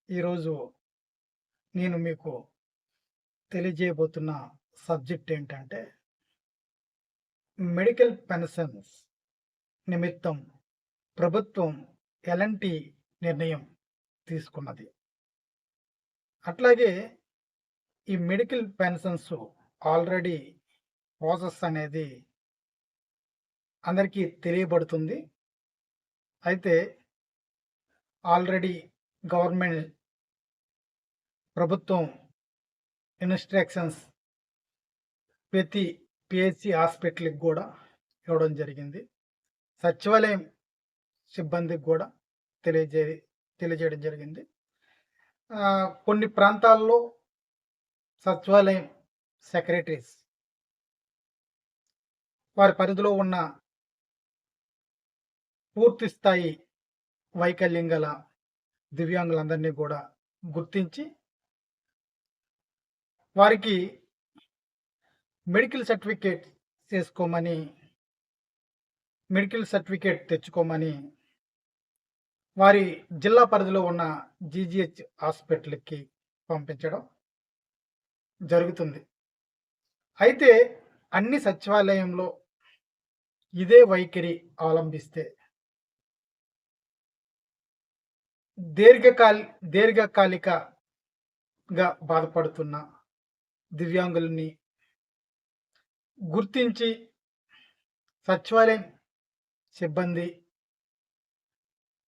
ఈరోజు నేను మీకు తెలియజేయబోతున్న సబ్జెక్ట్ ఏంటంటే, మెడికల్ పెన్షన్స్ నిమిత్తం ప్రభుత్వం ఎలాంటి నిర్ణయం తీసుకున్నది. అట్లాగే ఈ మెడికల్ పెన్షన్స్ ఆల్రెడీ ప్రాసెస్ అనేది అందరికీ తెలియబడుతుంది. అయితే ఆల్రెడీ గవర్నమెంట్ ప్రభుత్వం ఇన్‌స్ట్రక్షన్స్ ప్రతి పిహెచ్‌సి హాస్పిటల్‌కి గూడా ఇవ్వడం జరిగింది. సచివాలయం సిబ్బందికి గూడా తెలియజే తెలియజేయడం జరిగింది. కొన్ని ప్రాంతాల్లో సచివాలయం సెక్రటరీస్ వారి పరిధిలో ఉన్న పూర్తి స్థాయి వైకల్యం గల దివ్యాంగులందరినీ గూడా గుర్తించి వారికి మెడికల్ సర్టిఫికేట్ తెచ్చుకోమని వారి జిల్లా పరిధిలో ఉన్న జీజీహెచ్ హాస్పిటల్‌కి పంపించడం జరుగుతుంది. అయితే అన్ని సచివాలయంలో ఇదే వైఖరి అవలంబిస్తే దీర్ఘకాలికగా బాధపడుతున్న దివ్యాంగులని గుర్తించి సచివాలయం సిబ్బంది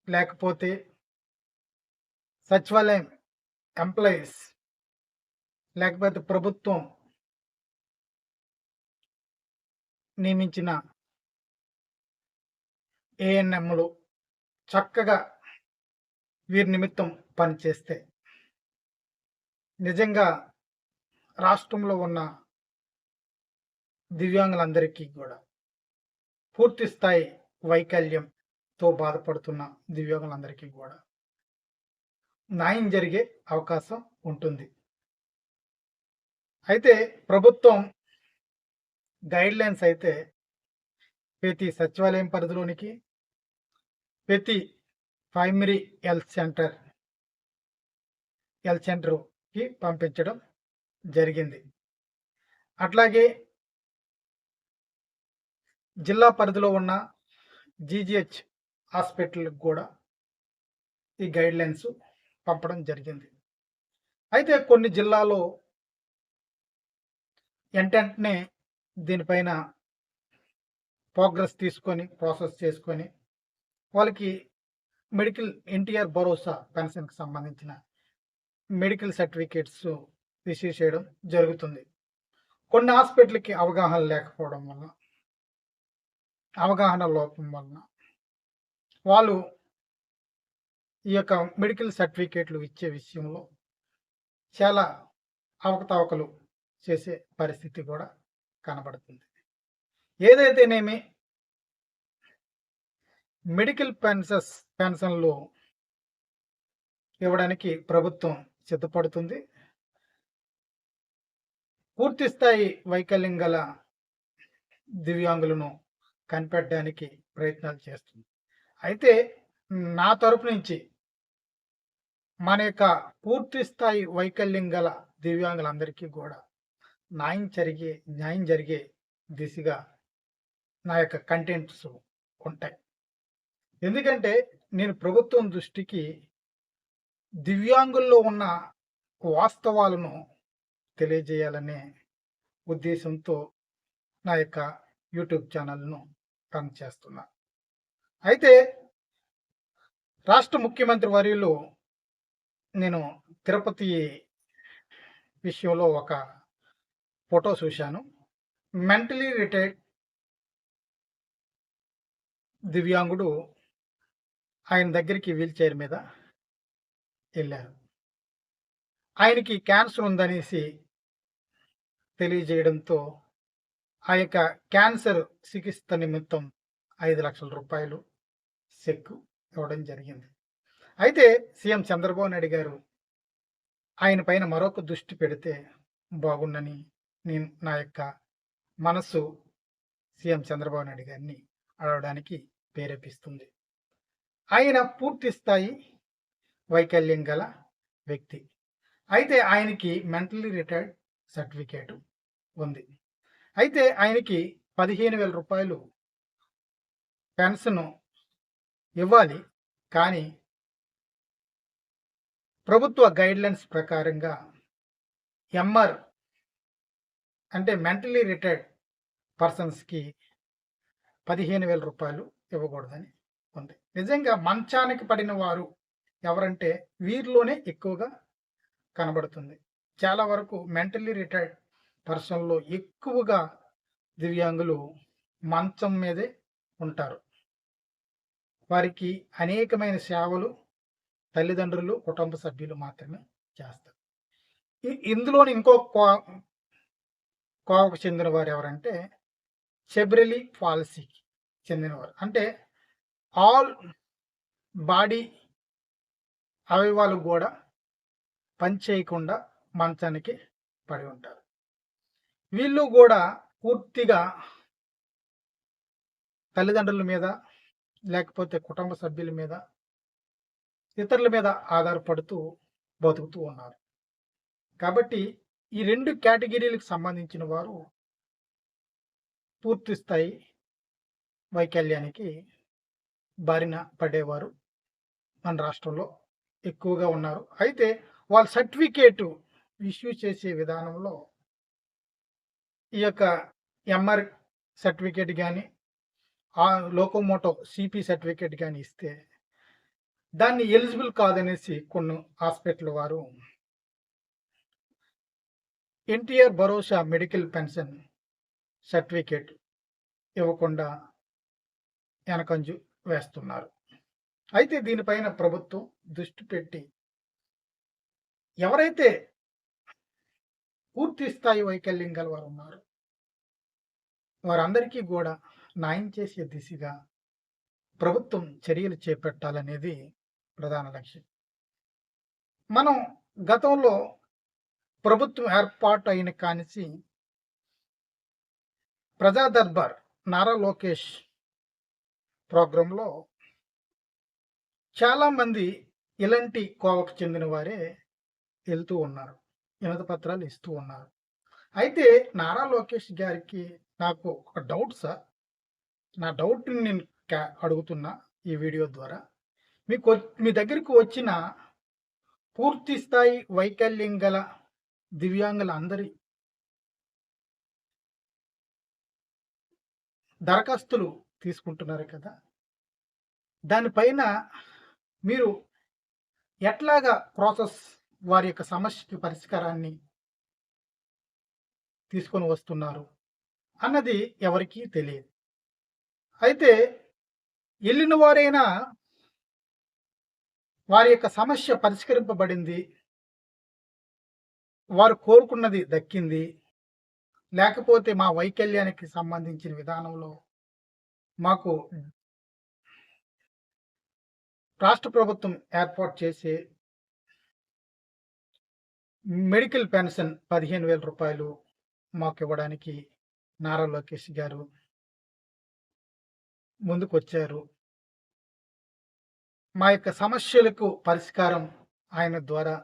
లేకపోతే సచివాలయం ఎంప్లాయీస్ లేకపోతే ప్రభుత్వం నియమించిన ఏఎన్ఎంలు చక్కగా వీరి నిమిత్తం పనిచేస్తే నిజంగా రాష్ట్రంలో ఉన్న దివ్యాంగులందరికీ కూడా పూర్తి స్థాయి వైకల్యంతో బాధపడుతున్న దివ్యాంగులందరికీ కూడా న్యాయం జరిగే అవకాశం ఉంటుంది. అయితే ప్రభుత్వం గైడ్లైన్స్ అయితే ప్రతి సచివాలయం పరిధిలోనికి ప్రతి ప్రైమరీ హెల్త్ సెంటర్‌కి పంపించడం జరిగింది. అట్లాగే జిల్లా పరిధిలో ఉన్న జీజీహెచ్ హాస్పిటల్‌కి కూడా ఈ గైడ్లైన్స్ పంపడం జరిగింది. అయితే కొన్ని జిల్లాలో వెంటనే దీనిపైన ప్రాసెస్ చేసుకొని వాళ్ళకి ఎన్టీఆర్ భరోసా పెన్షన్‌కి సంబంధించిన మెడికల్ సర్టిఫికేట్స్ ఇష్యూ చేయడం జరుగుతుంది. కొన్ని హాస్పిటల్‌కి అవగాహన లోపం వలన వాళ్ళు ఈ యొక్క మెడికల్ సర్టిఫికేట్లు ఇచ్చే విషయంలో చాలా అవకతవకలు చేసే పరిస్థితి కూడా కనబడుతుంది. ఏదైతేనేమి మెడికల్ పెన్షన్లు ఇవ్వడానికి ప్రభుత్వం సిద్ధపడుతుంది. పూర్తి స్థాయి వైకల్యం గల దివ్యాంగులను కనిపెట్టడానికి ప్రయత్నాలు చేస్తుంది. అయితే నా తరపు నుంచి మన యొక్క పూర్తి స్థాయి వైకల్యం గల దివ్యాంగులందరికీ కూడా న్యాయం జరిగే దిశగా నా యొక్క కంటెంట్స్ ఉంటాయి. ఎందుకంటే నేను ప్రభుత్వం దృష్టికి దివ్యాంగుల్లో ఉన్న వాస్తవాలను తెలియజేయాలనే ఉద్దేశంతో నా యొక్క యూట్యూబ్ ఛానల్‌ను రన్ చేస్తున్నా. అయితే రాష్ట్ర ముఖ్యమంత్రి వర్యులు నేను తిరుపతి విషయంలో ఒక ఫోటో చూశాను. మెంటలీ రిటైర్డ్ దివ్యాంగుడు ఆయన దగ్గరికి వీల్ చైర్ మీద వెళ్ళారు. ఆయనకి క్యాన్సర్ ఉందనేసి తెలియజేయడంతో ఆ యొక్క క్యాన్సర్ చికిత్స నిమిత్తం 5 లక్షల రూపాయలు చెక్ ఇవ్వడం జరిగింది. అయితే సీఎం చంద్రబాబు నాయుడు గారు ఆయన పైన మరొక దృష్టి పెడితే బాగుండని నా యొక్క మనస్సు సీఎం చంద్రబాబు నాయుడు గారిని అడగడానికి ప్రేరేపిస్తుంది. ఆయన పూర్తి స్థాయి వైకల్యం గల వ్యక్తి. అయితే ఆయనకి మెంటల్లీ రిటైర్డ్ సర్టిఫికేట్ ఉంది. అయితే ఆయనకి 15,000 రూపాయలు పెన్షన్ ఇవ్వాలి. కానీ ప్రభుత్వ గైడ్‌లైన్స్ ప్రకారంగా ఎంఆర్ అంటే మెంటల్లీ రిటైర్డ్ పర్సన్స్‌కి 15,000 రూపాయలు ఇవ్వకూడదని ఉంది. నిజంగా మంచానికి పడిన వారు ఎవరంటే వీరిలోనే ఎక్కువగా కనబడుతుంది. చాలా వరకు మెంటల్లీ రిటైర్డ్ పర్సన్‌లో ఎక్కువగా దివ్యాంగులు మంచం మీదే ఉంటారు. వారికి అనేకమైన సేవలు తల్లిదండ్రులు, కుటుంబ సభ్యులు మాత్రమే చేస్తారు. ఇందులోని ఇంకో కోవకు చెందిన వారు ఎవరంటే సెరెబ్రల్ పాల్సీకి చెందినవారు. అంటే ఆల్ బాడీ అవయవాలు కూడా పనిచేయకుండా మంచానికి పడి ఉంటారు. వీళ్ళు కూడా పూర్తిగా తల్లిదండ్రుల మీద లేకపోతే కుటుంబ సభ్యుల మీద ఇతరుల మీద ఆధారపడుతూ బతుకుతూ ఉన్నారు. కాబట్టి ఈ 2 కేటగిరీలకు సంబంధించిన వారు పూర్తి స్థాయి వైకల్యానికి బారిన పడేవారు మన రాష్ట్రంలో ఎక్కువగా ఉన్నారు. అయితే వాళ్ళ సర్టిఫికేట్ ఇష్యూ చేసే విధానంలో ఈ యొక్క ఎంఆర్ సర్టిఫికేట్ కానీ ఆ లోకోమోటో సిపి సర్టిఫికేట్ కానీ ఇస్తే దాన్ని ఎలిజిబుల్ కాదనేసి కొన్ని హాస్పిటల్ వారు ఎన్టీఆర్ భరోసా మెడికల్ పెన్షన్ సర్టిఫికేట్ ఇవ్వకుండా వెనకంజు వేస్తున్నారు. అయితే దీనిపైన ప్రభుత్వం దృష్టి పెట్టి ఎవరైతే పూర్తి స్థాయి వైకల్యం గల వారు ఉన్నారు వారందరికీ కూడా న్యాయం చేసే దిశగా ప్రభుత్వం చర్యలు చేపట్టాలనేది ప్రధాన లక్ష్యం. మనం గతంలో ప్రభుత్వం ఏర్పాటు అయిన కానిసి ప్రజా దర్బార్ నారా లోకేష్ ప్రోగ్రాంలో చాలామంది ఇలాంటి కోవకు చెందిన వారే వెళ్తూ ఉన్నారు, వినతి పత్రాలు ఇస్తూ ఉన్నారు. అయితే నారా లోకేష్ గారికి నాకు ఒక డౌట్ సార్, నా డౌట్ని నేను అడుగుతున్నా ఈ వీడియో ద్వారా. మీ దగ్గరికి వచ్చిన పూర్తి స్థాయి వైకల్యం గల దివ్యాంగులందరి దరఖాస్తులు తీసుకుంటున్నారు కదా, దానిపైన మీరు ఎట్లాగా ప్రాసెస్ వారి యొక్క సమస్యకి పరిష్కారాన్ని తీసుకొని వస్తున్నారు అన్నది ఎవరికీ తెలియదు. అయితే వెళ్ళిన వారైనా వారి యొక్క సమస్య పరిష్కరింపబడింది, వారు కోరుకున్నది దక్కింది, లేకపోతే మా వైకల్యానికి సంబంధించిన విధానంలో మాకు రాష్ట్ర ప్రభుత్వం ఏర్పాటు చేసే మెడికల్ పెన్షన్ 15,000 రూపాయలు మాకు ఇవ్వడానికి నారా లోకేష్ గారు ముందుకొచ్చారు, మా యొక్క సమస్యలకు పరిష్కారం ఆయన ద్వారా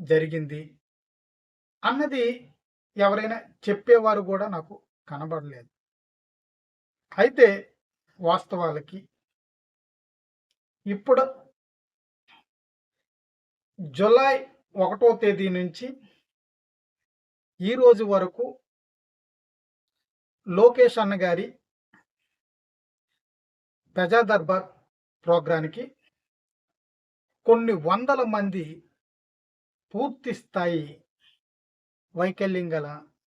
జరిగింది అన్నది ఎవరైనా చెప్పేవారు కూడా నాకు కనబడలేదు. అయితే వాస్తవాలకి ఇప్పుడు జూలై 1వ తేదీ నుంచి ఈ రోజు వరకు లోకేష్ అన్న గారి ప్రజా దర్బార్ ప్రోగ్రానికి కొన్ని వందల మంది పూర్తి స్థాయి వైకల్యం గల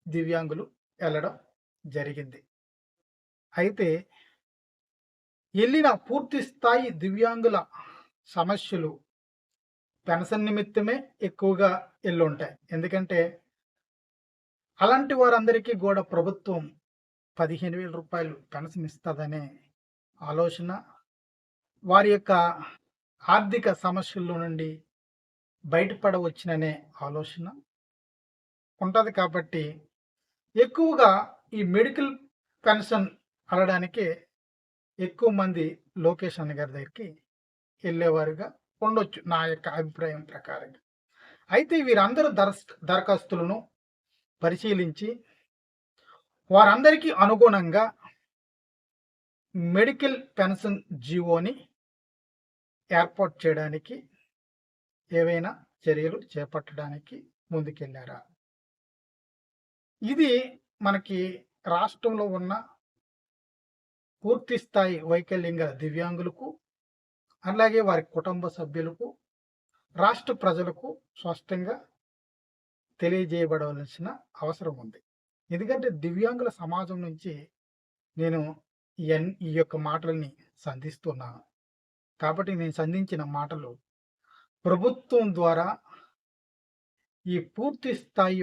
దివ్యాంగులు వెళ్ళడం జరిగింది. అయితే వెళ్ళిన పూర్తి స్థాయి దివ్యాంగుల సమస్యలు పెన్షన్ నిమిత్తమే ఎక్కువగా ఉంటాయి. ఎందుకంటే అలాంటి వారందరికీ కూడా ప్రభుత్వం 15,000 రూపాయలు పెన్షన్ ఇస్తుందనే ఆలోచన, వారి యొక్క ఆర్థిక సమస్యల్లో నుండి బయటపడవచ్చుననే ఆలోచన ఉంటుంది. కాబట్టి ఎక్కువగా ఈ మెడికల్ పెన్షన్ అడగడానికి ఎక్కువ మంది లోకేష్ అన్న గారి దగ్గరికి వెళ్ళేవారుగా ఉండొచ్చు, నా యొక్క అభిప్రాయం ప్రకారంగా. అయితే వీరందరూ దరఖాస్తులను పరిశీలించి వారందరికీ అనుగుణంగా మెడికల్ పెన్షన్ జీవోని ఏర్పాటు చేయడానికి ఏవైనా చర్యలు చేపట్టడానికి ముందుకెళ్లారా? ఇది మనకి రాష్ట్రంలో ఉన్న పూర్తి స్థాయి వైకల్యం గల దివ్యాంగులకు, అలాగే వారి కుటుంబ సభ్యులకు, రాష్ట్ర ప్రజలకు స్పష్టంగా తెలియజేయబడవలసిన అవసరం ఉంది. ఎందుకంటే దివ్యాంగుల సమాజం నుంచి నేను ఈ యొక్క మాటలని సంధిస్తున్నాను. కాబట్టి నేను సంధించిన మాటలు ప్రభుత్వం ద్వారా ఈ పూర్తి స్థాయి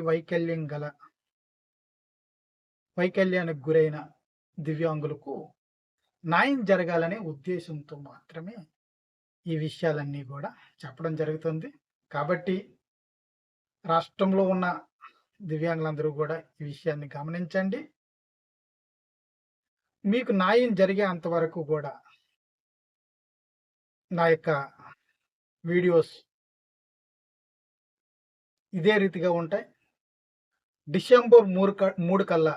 వైకల్యానికి గురైన దివ్యాంగులకు న్యాయం జరగాలనే ఉద్దేశంతో మాత్రమే ఈ విషయాలన్నీ కూడా చెప్పడం జరుగుతుంది. కాబట్టి రాష్ట్రంలో ఉన్న దివ్యాంగులందరూ కూడా ఈ విషయాన్ని గమనించండి. మీకు న్యాయం జరిగేంత వరకు కూడా నా యొక్క వీడియోస్ ఇదే రీతిగా ఉంటాయి. డిసెంబర్ 3 కల్లా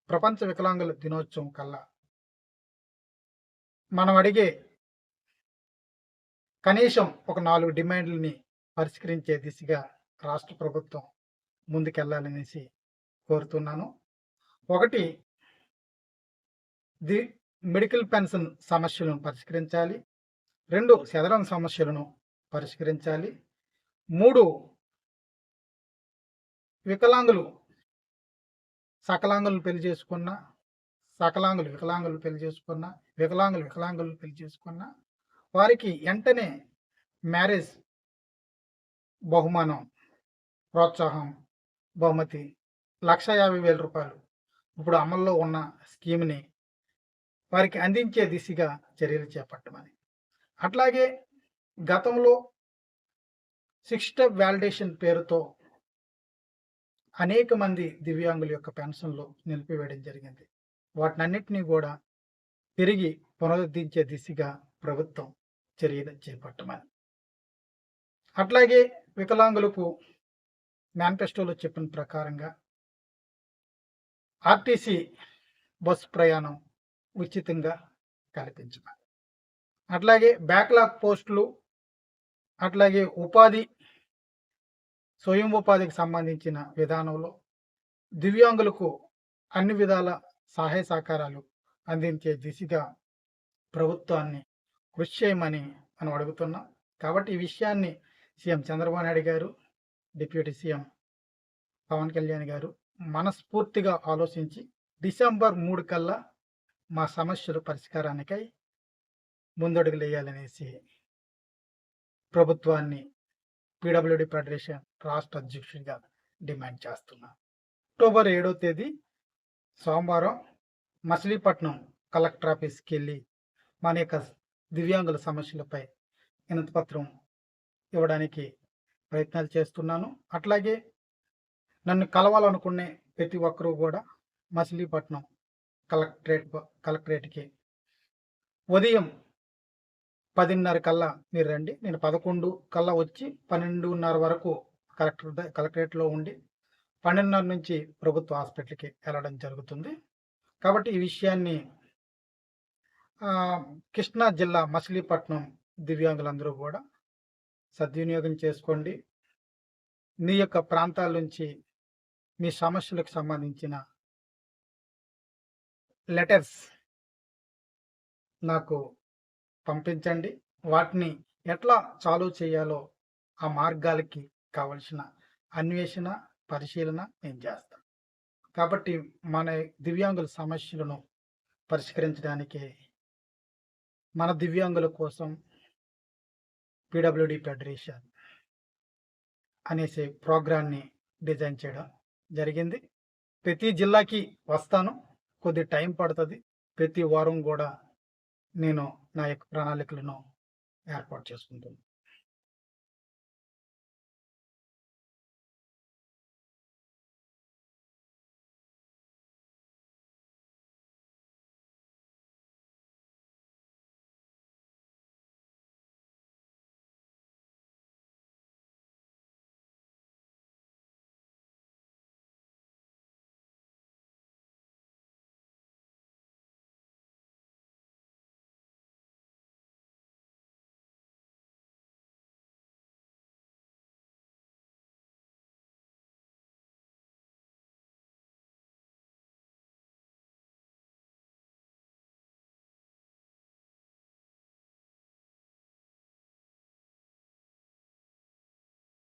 ప్రపంచ వికలాంగుల దినోత్సవం కల్లా మనం అడిగే కనీసం ఒక 4 డిమాండ్లని పరిష్కరించే దిశగా రాష్ట్ర ప్రభుత్వం ముందుకెళ్లాలనేసి కోరుతున్నాను. ఒకటి, మెడికల్ పెన్షన్ సమస్యలను పరిష్కరించాలి. 2, సదరన్ సమస్యలను పరిష్కరించాలి. 3, వికలాంగులు సకలాంగులను పెళ్లి చేసుకున్న, వికలాంగులు పెళ్లి చేసుకున్న, వికలాంగులు పెళ్లి చేసుకున్న వారికి వెంటనే మ్యారేజ్ బహుమానం, ప్రోత్సాహం, బహుమతి 1,50,000 రూపాయలు ఇప్పుడు అమల్లో ఉన్న స్కీమ్ని వారికి అందించే దిశగా చర్యలు చేపట్టమని, అట్లాగే గతంలో 6 స్టెప్ వాలిడేషన్ పేరుతో అనేక మంది దివ్యాంగుల యొక్క పెన్షన్లు నిలిపివేయడం జరిగింది. వాటినన్నిటినీ కూడా తిరిగి పునరుద్ధరించే దిశగా ప్రభుత్వం చర్యలు చేపట్టమని, అట్లాగే వికలాంగులకు మేనిఫెస్టోలో చెప్పిన ప్రకారంగా ఆర్టీసీ బస్సు ప్రయాణం ఉచితంగా కల్పించమని, అట్లాగే బ్యాక్లాగ్ పోస్టులు, అట్లాగే స్వయం ఉపాధికి సంబంధించిన విధానంలో దివ్యాంగులకు అన్ని విధాల సహాయ సహకారాలు అందించే దిశగా ప్రభుత్వాన్ని కృషి చేయమని మనం అడుగుతున్నాం. కాబట్టి ఈ విషయాన్ని సీఎం చంద్రబాబు నాయుడు గారు, డిప్యూటీ సీఎం పవన్ కళ్యాణ్ గారు మనస్ఫూర్తిగా ఆలోచించి డిసెంబర్ 3 కల్లా మా సమస్యల పరిష్కారానికై ముందడుగులు వేయాలనేసి ప్రభుత్వాన్ని పీడబ్ల్యూడీ ఫెడరేషన్ రాష్ట్ర అధ్యక్షుడిగా డిమాండ్ చేస్తున్నాను. అక్టోబర్ 7వ తేదీ సోమవారం మచిలీపట్నం కలెక్టర్ ఆఫీస్కి వెళ్ళి మన యొక్క దివ్యాంగుల సమస్యలపై వినతిపత్రం ఇవ్వడానికి ప్రయత్నాలు చేస్తున్నాను. అట్లాగే నన్ను కలవాలనుకునే ప్రతి ఒక్కరూ కూడా మచిలీపట్నం కలెక్టరేట్కి ఉదయం 10:30 కల్లా మీరు రండి. నేను 11 కల్లా వచ్చి 12:30 వరకు కలెక్టరేట్లో ఉండి 12:30 నుంచి ప్రభుత్వ హాస్పిటల్కి వెళ్ళడం జరుగుతుంది. కాబట్టి ఈ విషయాన్ని కృష్ణా జిల్లా మచిలీపట్నం దివ్యాంగులందరూ కూడా సద్వినియోగం చేసుకోండి. మీ యొక్క ప్రాంతాల నుంచి మీ సమస్యలకు సంబంధించిన లెటర్స్ నాకు పంపించండి. వాటిని ఎట్లా సాల్వ్ చేయాలో ఆ మార్గాలకి కావలసిన అన్వేషణ, పరిశీలన నేను చేస్తాను. కాబట్టి మన దివ్యాంగుల సమస్యలను పరిష్కరించడానికి మన దివ్యాంగుల కోసం పీడబ్ల్యూడీ ఫెడరేషన్ అనేసి ప్రోగ్రాన్ని డిజైన్ చేయడం జరిగింది. ప్రతి జిల్లాకి వస్తాను, కొద్ది టైం పడుతుంది. ప్రతి వారం కూడా నేను నా యొక్క ప్రణాళికలను ఏర్పాటు చేసుకుంటాను.